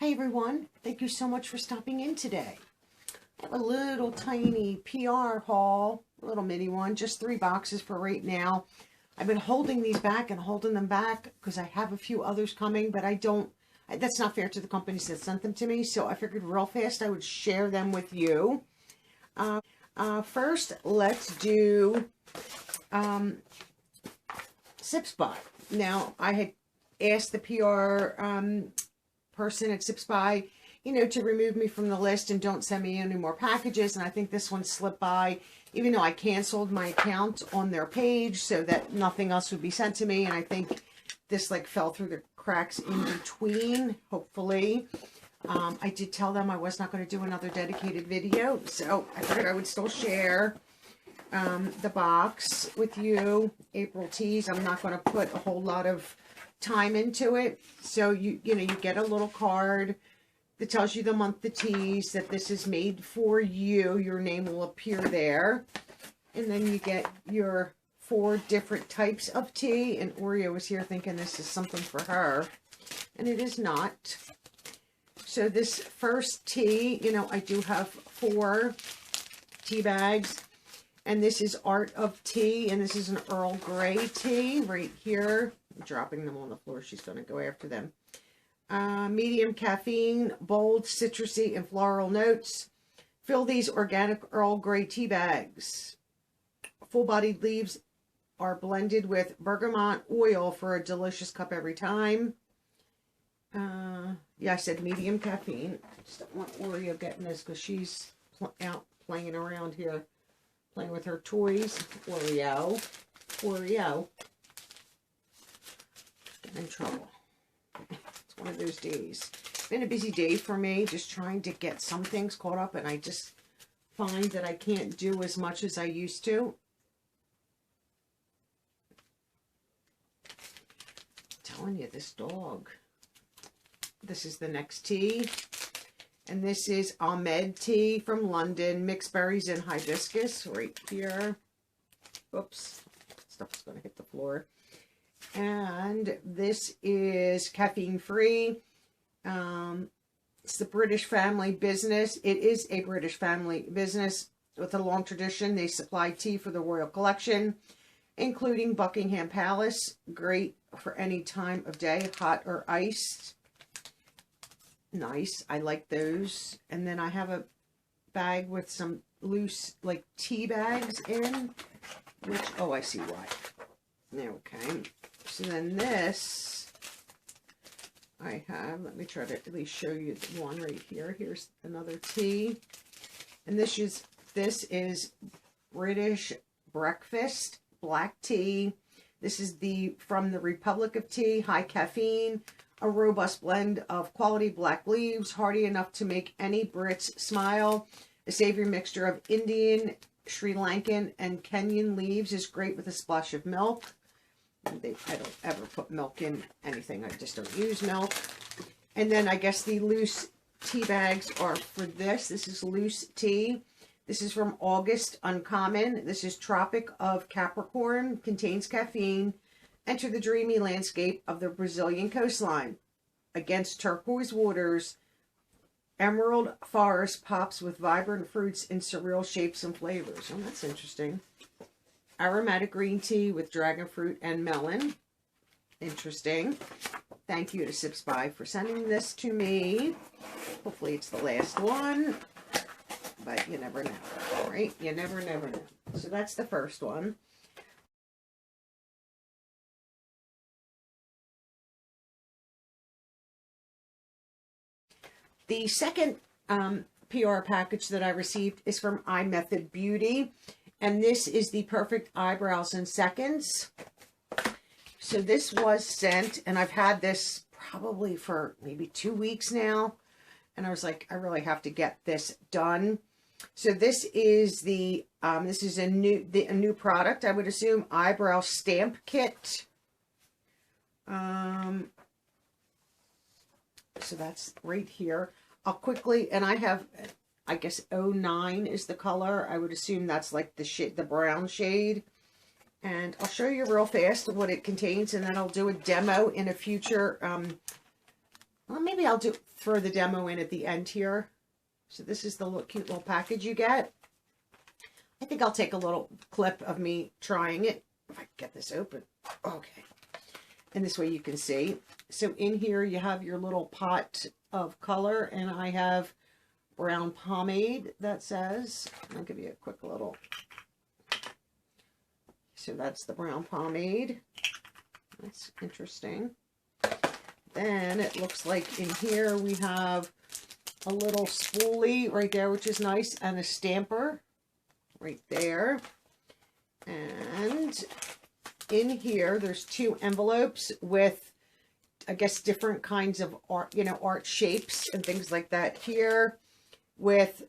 Hi everyone, thank you so much for stopping in today. I have a little tiny PR haul, a little mini one, just 3 boxes for right now. I've been holding these back and holding them back because I have a few others coming, but that's not fair to the companies that sent them to me, so I figured real fast I would share them with you. First, let's do SipsBy. Now, I had asked the PR person at SipsBy, to remove me from the list and don't send me any more packages. And I think this one slipped by, even though I canceled my account on their page so that nothing else would be sent to me. And I think this fell through the cracks in between, hopefully. I did tell them I was not going to do another dedicated video, so I figured I would still share the box with you. April teas, I'm not going to put a whole lot of time into it. So you get a little card that tells you the month of teas, that this is made for you. Your name will appear there. And then you get your 4 different types of tea. And Oreo was here thinking this is something for her. And it is not. So this first tea, I do have 4 tea bags. And this is Art of Tea. And this is an Earl Grey tea right here. I'm dropping them on the floor. She's going to go after them. Medium caffeine, bold, citrusy, and floral notes. Fill these organic Earl Grey tea bags. Full-bodied leaves are blended with bergamot oil for a delicious cup every time. Yeah, I said medium caffeine. Just don't want Oreo getting this because she's out playing around here, playing with her toys. Oreo. Getting in trouble. It's one of those days. It's been a busy day for me, just trying to get some things caught up, and I just find that I can't do as much as I used to. I'm telling you, this dog. This is the next tea. And this is Ahmed tea from London. Mixed berries and hibiscus right here. Oops. Stuff's going to hit the floor. And this is caffeine-free. It's the British family business. It is a British family business with a long tradition. They supply tea for the royal collection, including Buckingham Palace. Great for any time of day, hot or iced. Nice. I like those. And then I have a bag with some loose, tea bags in, which, oh, I see why. Okay. So then this, I have, let me try to at least show you the one right here. Here's another tea. And this is British breakfast black tea. This is from the Republic of Tea, high caffeine, a robust blend of quality black leaves, hearty enough to make any Brits smile. A savory mixture of Indian, Sri Lankan, and Kenyan leaves is great with a splash of milk. I don't ever put milk in anything. I just don't use milk. And then I guess the loose tea bags are for this. This is loose tea. This is from August Uncommon. This is Tropic of Capricorn. Contains caffeine. Enter the dreamy landscape of the Brazilian coastline. Against turquoise waters, emerald forest pops with vibrant fruits in surreal shapes and flavors. Oh, that's interesting. Aromatic green tea with dragon fruit and melon. Interesting. Thank you to SipsBy for sending this to me. Hopefully it's the last one. But you never know, right? You never know. So that's the first one. The second PR package that I received is from iMethod Beauty. And this is the Perfect Eyebrows in Seconds. So this was sent, and I've had this probably for maybe 2 weeks now. And I was like, I really have to get this done. So this is a new product, I would assume, eyebrow stamp kit. So that's right here. I'll quickly, and I have, I guess 09 is the color. I would assume that's like the brown shade. And I'll show you real fast what it contains, and then I'll do a demo in a future Well, maybe I'll throw the demo in at the end here. So this is the cute little package you get. I think I'll take a little clip of me trying it. If I can get this open. Okay. And this way you can see. So in here you have your little pot of color, and I have brown pomade that says, I'll give you a quick little. So that's the brown pomade. That's interesting. Then it looks like in here we have a little spoolie right there, which is nice, and a stamper right there. And in here there's 2 envelopes with, I guess, different kinds of art, you know, art shapes and things like that here, with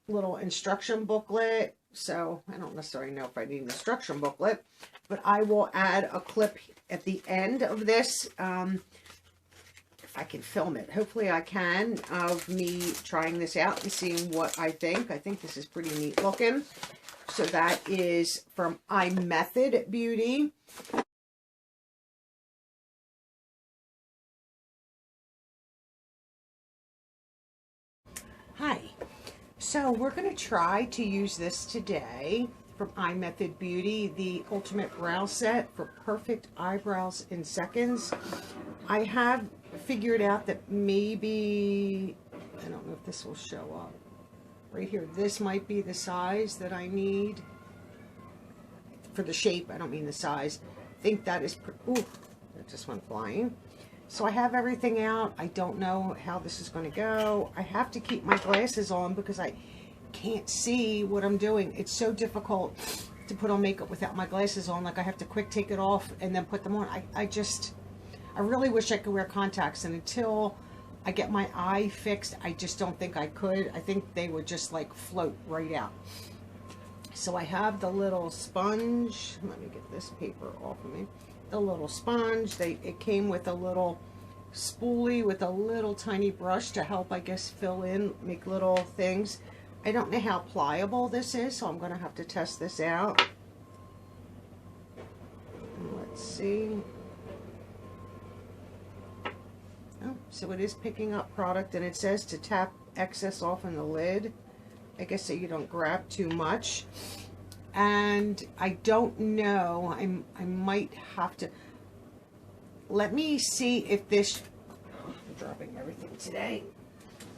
little instruction booklet. So I don't necessarily know if I need an instruction booklet, but I will add a clip at the end of this, if I can film it. Hopefully I can, of me trying this out and seeing what I think. I think this is pretty neat looking. So that is from iMethod Beauty. Hi. So we're going to try to use this today from iMethod Beauty, the Ultimate Brow Set for perfect eyebrows in seconds. I have figured out that maybe, I don't know if this will show up right here, this might be the size that I need for the shape. I don't mean the size. I think that is, ooh, that just went flying. So I have everything out. I don't know how this is going to go. I have to keep my glasses on because I can't see what I'm doing. It's so difficult to put on makeup without my glasses on. Like, I have to quick take it off and then put them on. I really wish I could wear contacts, and until I get my eye fixed, I just don't think I could. I think they would just like float right out. So I have the little sponge. Let me get this paper off of me. The little sponge. It came with a little spoolie with a little tiny brush to help, I guess, fill in, make little things. I don't know how pliable this is, so I'm going to have to test this out. Let's see. Oh, so it is picking up product, and it says to tap excess off in the lid. I guess so you don't grab too much. And I don't know, I might have to, let me see if this, I'm dropping everything today.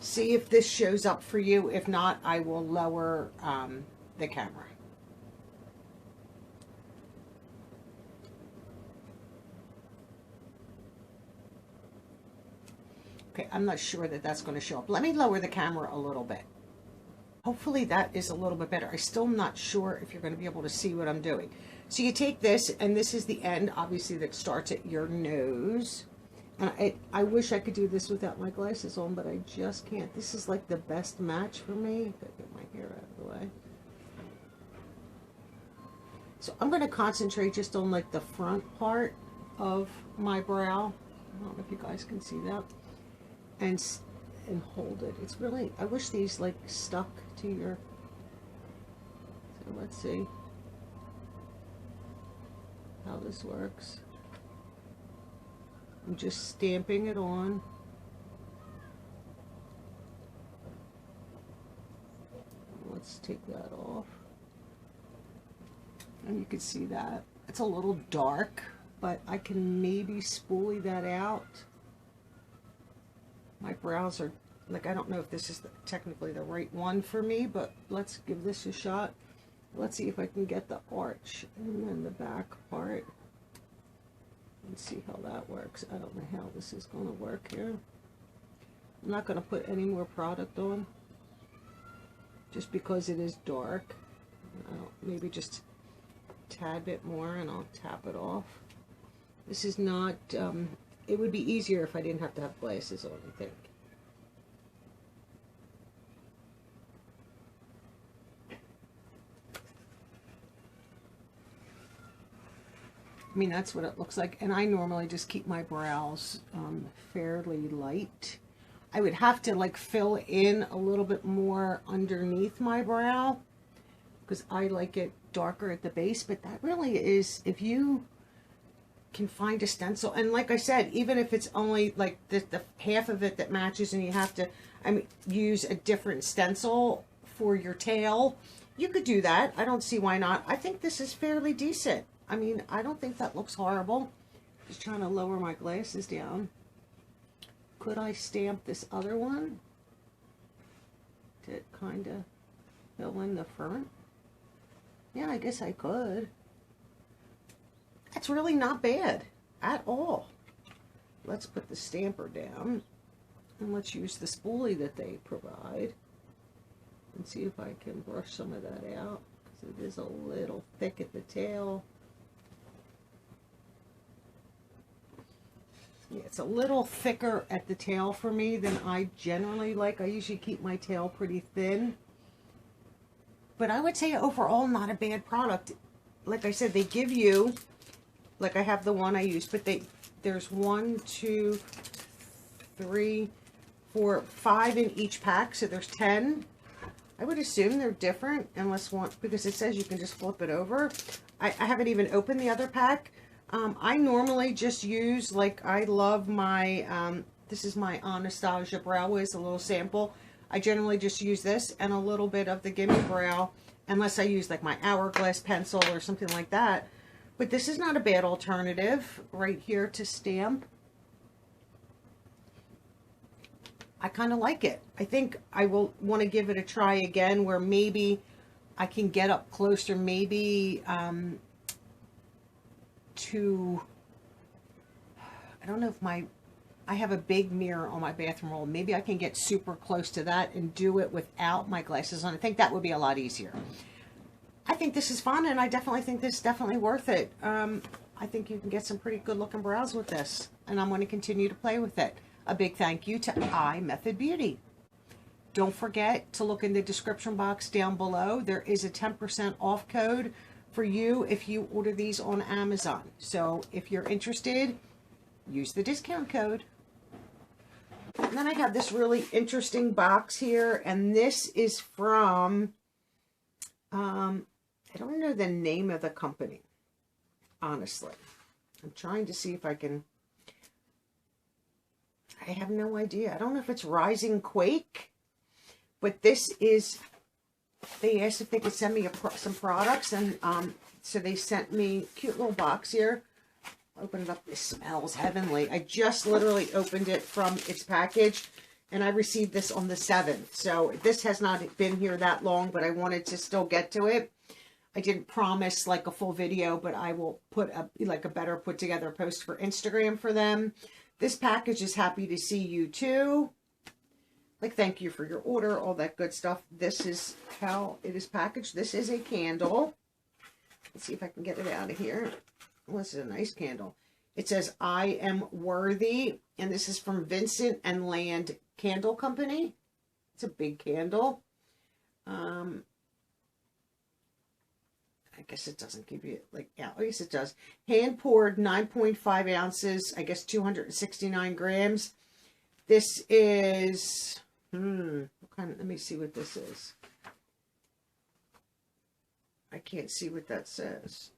See if this shows up for you. If not, I will lower the camera. Okay, I'm not sure that that's going to show up. Let me lower the camera a little bit. Hopefully that is a little bit better. I still am not sure if you're going to be able to see what I'm doing. So you take this, and this is the end, obviously, that starts at your nose. And I wish I could do this without my glasses on, but I just can't. This is like the best match for me. Gotta get my hair out of the way. So I'm going to concentrate just on like the front part of my brow. I don't know if you guys can see that. And hold it. It's really, I wish these like stuck to your, so let's see how this works. I'm just stamping it on. Let's take that off. And you can see that. It's a little dark, but I can maybe spoolie that out. My brows are, like, I don't know if this is technically the right one for me, but let's give this a shot. Let's see if I can get the arch and then the back part. And see how that works. I don't know how this is going to work here. I'm not going to put any more product on, just because it is dark. Maybe just a tad bit more, and I'll tap it off. This is not, it would be easier if I didn't have to have glasses on, I think. I mean, that's what it looks like. And I normally just keep my brows fairly light. I would have to like fill in a little bit more underneath my brow, because I like it darker at the base. But that really is, if you can find a stencil. And like I said, even if it's only like the half of it that matches and you have to, use a different stencil for your tail, you could do that. I don't see why not. I think this is fairly decent. I mean, I don't think that looks horrible. Just trying to lower my glasses down. Could I stamp this other one to kind of fill in the front? Yeah, I guess I could. That's really not bad at all. Let's put the stamper down and let's use the spoolie that they provide and see if I can brush some of that out, because it is a little thick at the tail. Yeah, it's a little thicker at the tail for me than I generally like. I usually keep my tail pretty thin. But I would say overall not a bad product. Like I said, they give you, like I have the one I use, but there's 1, 2, 3, 4, 5 in each pack, so there's 10. I would assume they're different, unless one, because it says you can just flip it over. I haven't even opened the other pack. I normally just use, like, I love my, this is my Anastasia Brow Wiz, a little sample. I generally just use this and a little bit of the Gimme Brow, unless I use like my Hourglass pencil or something like that. But this is not a bad alternative right here to stamp. I kind of like it. I think I will want to give it a try again, where maybe I can get up closer, maybe to, I don't know if I have a big mirror on my bathroom wall. Maybe I can get super close to that and do it without my glasses on. I think that would be a lot easier. I think this is fun, and I definitely think this is definitely worth it. I think you can get some pretty good looking brows with this, and I'm going to continue to play with it. A big thank you to iMethod Beauty. Don't forget to look in the description box down below. There is a 10% off code for you if you order these on Amazon. So if you're interested, use the discount code. And then I have this really interesting box here, and this is from, I don't know the name of the company, honestly. I'm trying to see if I can, I have no idea. I don't know if it's Rising Quake, but this is, they asked if they could send me some products, and so they sent me a cute little box here. Open it up. This smells heavenly. I just literally opened it from its package, and I received this on the 7th. So this has not been here that long, but I wanted to still get to it. I didn't promise like a full video, but I will put a better put together post for Instagram for them. This package is happy to see you too. Like, thank you for your order, all that good stuff. This is how it is packaged. This is a candle. Let's see if I can get it out of here. Well, this is a nice candle. It says, I am worthy. And this is from Vincent Land Candle Company. It's a big candle. I guess it doesn't give you, like, yeah, I guess it does. Hand poured, 9.5 ounces, I guess 269 grams. This is, let me see what this is. I can't see what that says.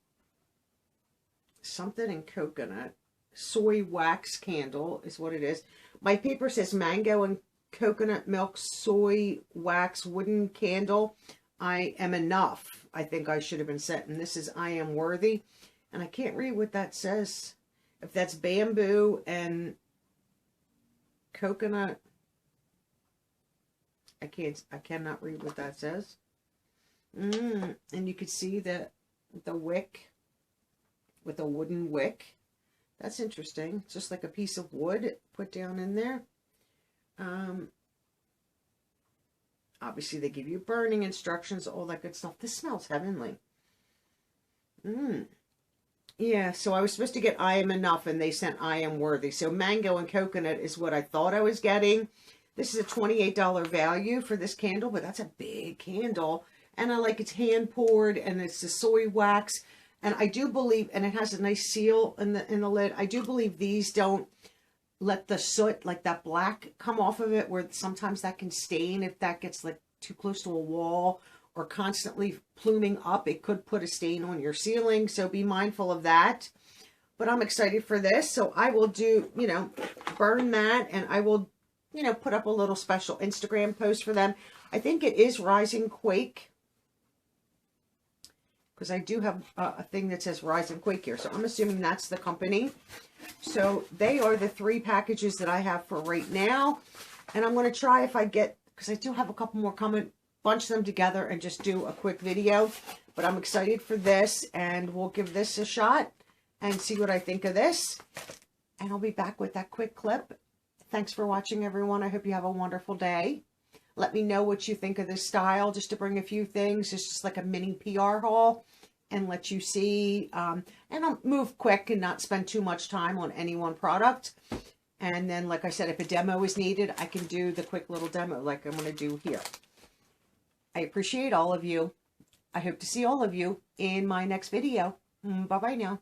Something in coconut. Soy wax candle is what it is. My paper says mango and coconut milk soy wax wooden candle. I am enough. I think I should have been set. And this is I am worthy. And I can't read what that says. If that's bamboo and coconut. I cannot read what that says. And you can see the wick with a wooden wick. That's interesting. It's just like a piece of wood put down in there. Obviously, they give you burning instructions, all that good stuff. This smells heavenly. Yeah, so I was supposed to get I am enough, and they sent I am worthy. So mango and coconut is what I thought I was getting. This is a $28 value for this candle, but that's a big candle. And I like it's hand poured, and it's the soy wax. And I do believe, and it has a nice seal in the lid. I do believe these don't let the soot, like that black, come off of it, where sometimes that can stain if that gets like too close to a wall or constantly pluming up. It could put a stain on your ceiling, so be mindful of that. but I'm excited for this. So I will do, you know, burn that, and I will, you know, put up a little special Instagram post for them. I think it is Rising Quake, because I do have a thing that says Rising Quake here. So I'm assuming that's the company. So they are the 3 packages that I have for right now. And I'm going to try, if I get, because I do have a couple more coming, bunch them together and just do a quick video. But I'm excited for this, and we'll give this a shot and see what I think of this. And I'll be back with that quick clip. Thanks for watching, everyone. I hope you have a wonderful day. Let me know what you think of this style, just to bring a few things. It's just like a mini PR haul and let you see. And I'll move quick and not spend too much time on any one product. And then, like I said, if a demo is needed, I can do the quick little demo like I'm going to do here. I appreciate all of you. I hope to see all of you in my next video. Bye-bye now.